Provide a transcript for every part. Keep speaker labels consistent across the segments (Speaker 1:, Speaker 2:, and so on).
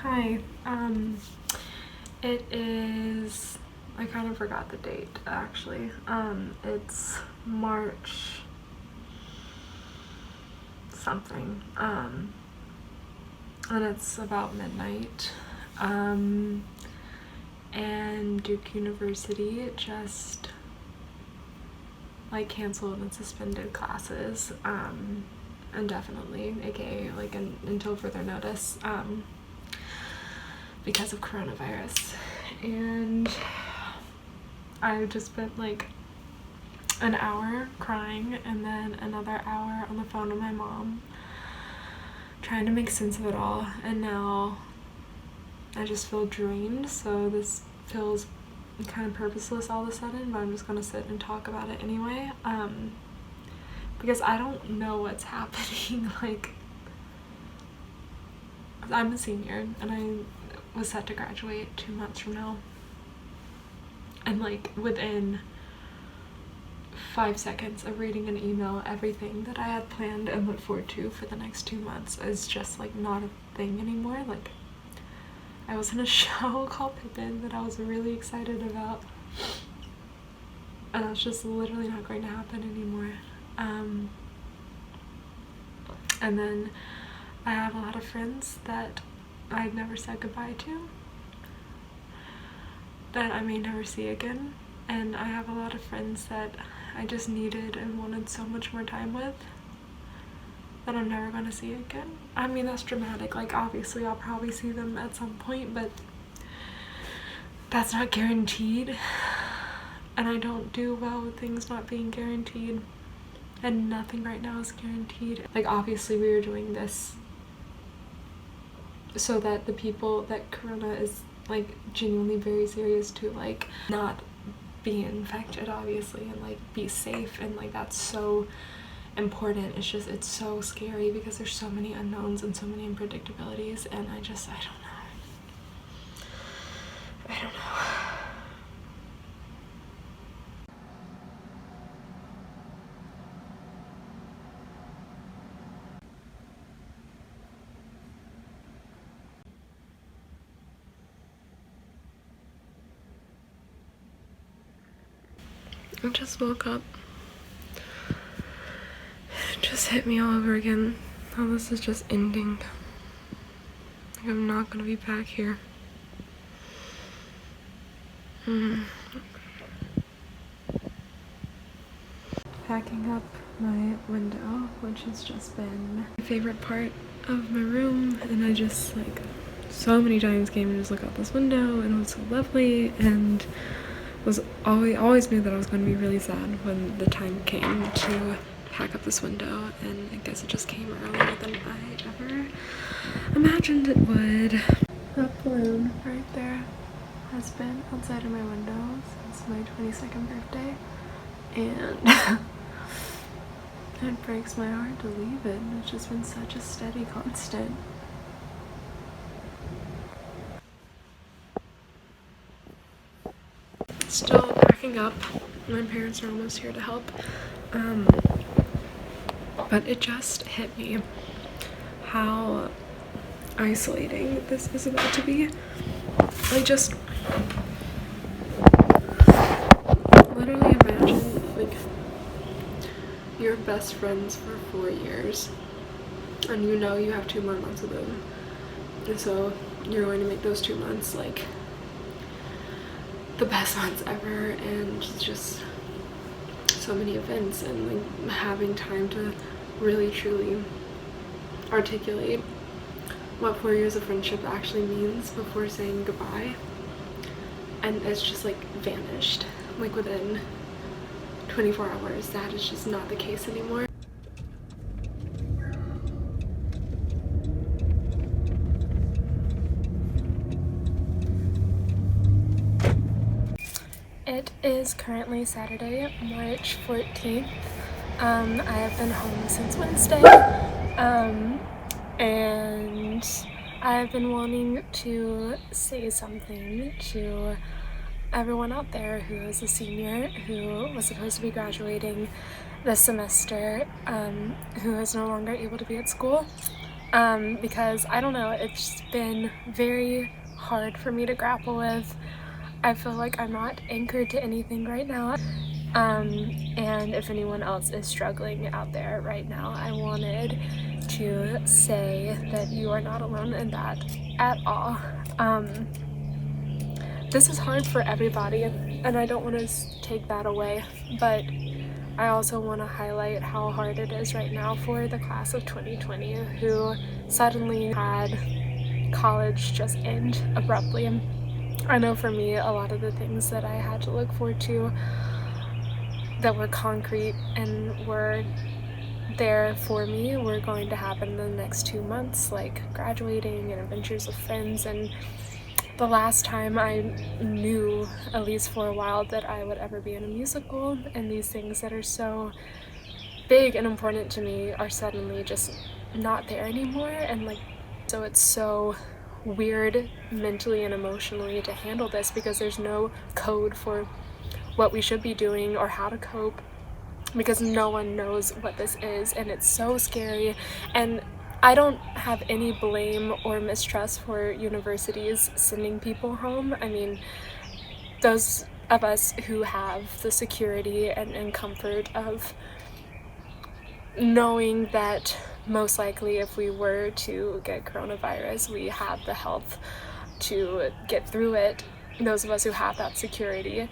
Speaker 1: Hi. It is, I kind of forgot the date actually. It's March something. And it's about midnight. And Duke University just canceled and suspended classes indefinitely, aka until further notice, because of coronavirus. And I just spent an hour crying and then another hour on the phone with my mom trying to make sense of it all, and now I just feel drained, so this feels kind of purposeless all of a sudden, but I'm just gonna sit and talk about it anyway, because I don't know what's happening. I'm a senior and I was set to graduate 2 months from now, and within 5 seconds of reading an email, everything that I had planned and looked forward to for the next 2 months is just not a thing anymore. I was in a show called Pippin that I was really excited about, and that's just literally not going to happen anymore. And then I have a lot of friends that I'd never said goodbye to, that I may never see again, and I have a lot of friends that I just needed and wanted so much more time with that I'm never gonna see again. I mean, that's dramatic. Obviously I'll probably see them at some point, but that's not guaranteed, and I don't do well with things not being guaranteed, and nothing right now is guaranteed. Obviously we were doing this so that the people that corona is genuinely very serious to not be infected, obviously, and be safe, and that's so important. It's so scary because there's so many unknowns and so many unpredictabilities, and I don't know. I just woke up. It just hit me all over again. How this is just ending. I'm not gonna be back here. Packing up my window, which has just been my favorite part of my room, and I just so many times came and just look out this window, and it was so lovely, and was always knew that I was going to be really sad when the time came to pack up this window, and I guess it just came earlier than I ever imagined it would. That balloon right there has been outside of my window since my 22nd birthday, and it breaks my heart to leave it. It's just been such a steady constant. Still packing up. My parents are almost here to help. But it just hit me how isolating this is about to be. I just literally imagine you're best friends for 4 years, and you have 2 more months with them, and so you're going to make those 2 months the best months ever, and just so many events, and having time to really truly articulate what 4 years of friendship actually means before saying goodbye, and it's just vanished within 24 hours. That is just not the case anymore. It is currently Saturday, March 14th. I have been home since Wednesday, and I've been wanting to say something to everyone out there who is a senior, who was supposed to be graduating this semester, who is no longer able to be at school, because I don't know, it's been very hard for me to grapple with. I feel like I'm not anchored to anything right now. And if anyone else is struggling out there right now, I wanted to say that you are not alone in that at all. This is hard for everybody, and I don't want to take that away, but I also want to highlight how hard it is right now for the class of 2020 who suddenly had college just end abruptly. I know for me, a lot of the things that I had to look forward to that were concrete and were there for me were going to happen in the next 2 months, like graduating and adventures with friends. And the last time I knew, at least for a while, that I would ever be in a musical, and these things that are so big and important to me are suddenly just not there anymore. And like, so it's so weird mentally and emotionally to handle this because there's no code for what we should be doing or how to cope, because no one knows what this is, and it's so scary. And I don't have any blame or mistrust for universities sending people home. I mean, those of us who have the security and comfort of knowing that most likely if we were to get coronavirus, we have the health to get through it, those of us who have that security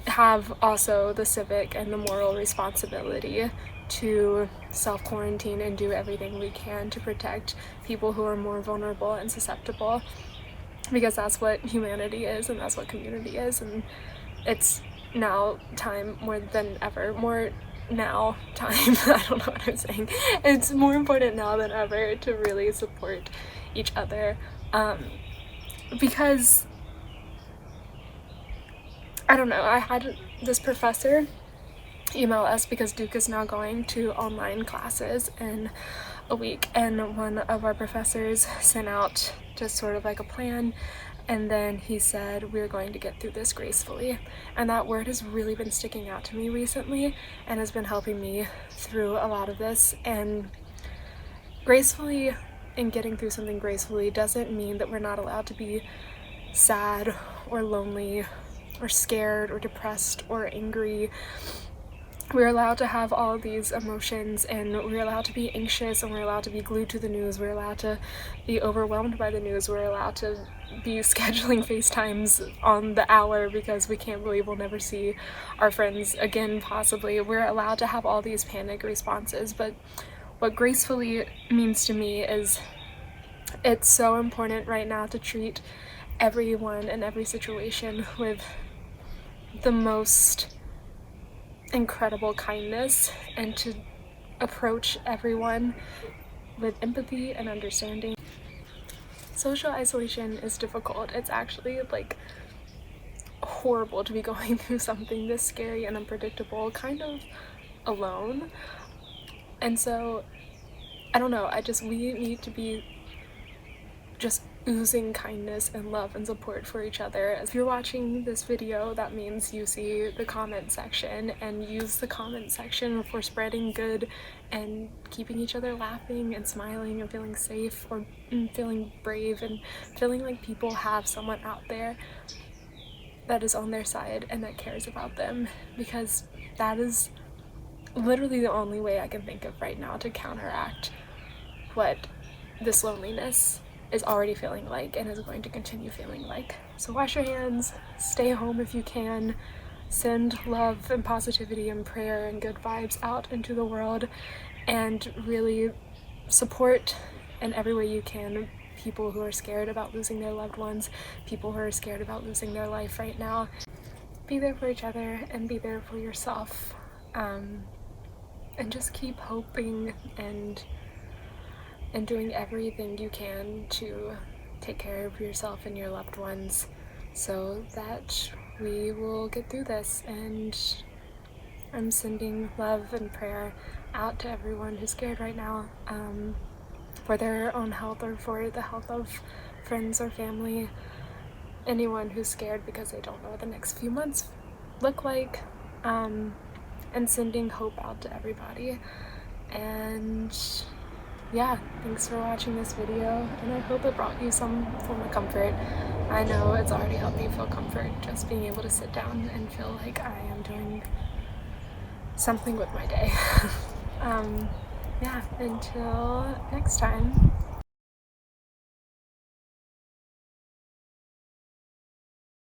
Speaker 1: have also the civic and the moral responsibility to self-quarantine and do everything we can to protect people who are more vulnerable and susceptible, because that's what humanity is and that's what community is. And it's now time more than ever, more now time, I don't know what I'm saying, it's more important now than ever to really support each other, because I don't know, I had this professor email us because Duke is now going to online classes in a week, and one of our professors sent out just sort of like a plan, and then he said we're going to get through this gracefully. And that word has really been sticking out to me recently and has been helping me through a lot of this. And gracefully and getting through something gracefully doesn't mean that we're not allowed to be sad or lonely or scared or depressed or angry. We're allowed to have all of these emotions, and we're allowed to be anxious, and we're allowed to be glued to the news. We're allowed to be overwhelmed by the news. We're allowed to be scheduling FaceTimes on the hour because we can't believe we'll never see our friends again, possibly. We're allowed to have all these panic responses, but what gracefully means to me is it's so important right now to treat everyone and every situation with the most incredible kindness, and to approach everyone with empathy and understanding. Social isolation is difficult. It's actually like horrible to be going through something this scary and unpredictable kind of alone. And so I don't know, we need to be just oozing kindness and love and support for each other. If you're watching this video, that means you see the comment section, and use the comment section for spreading good and keeping each other laughing and smiling and feeling safe, or feeling brave and feeling like people have someone out there that is on their side and that cares about them, because that is literally the only way I can think of right now to counteract what this loneliness is already feeling like and is going to continue feeling like. So wash your hands, stay home if you can, send love and positivity and prayer and good vibes out into the world, and really support in every way you can people who are scared about losing their loved ones, people who are scared about losing their life right now. Be there for each other and be there for yourself, and just keep hoping and doing everything you can to take care of yourself and your loved ones so that we will get through this. And I'm sending love and prayer out to everyone who's scared right now, for their own health or for the health of friends or family, anyone who's scared because they don't know what the next few months look like, and sending hope out to everybody. And yeah, thanks for watching this video, and I hope it brought you some form of comfort. I know it's already helped me feel comfort just being able to sit down and feel like I am doing something with my day. Yeah, until next time.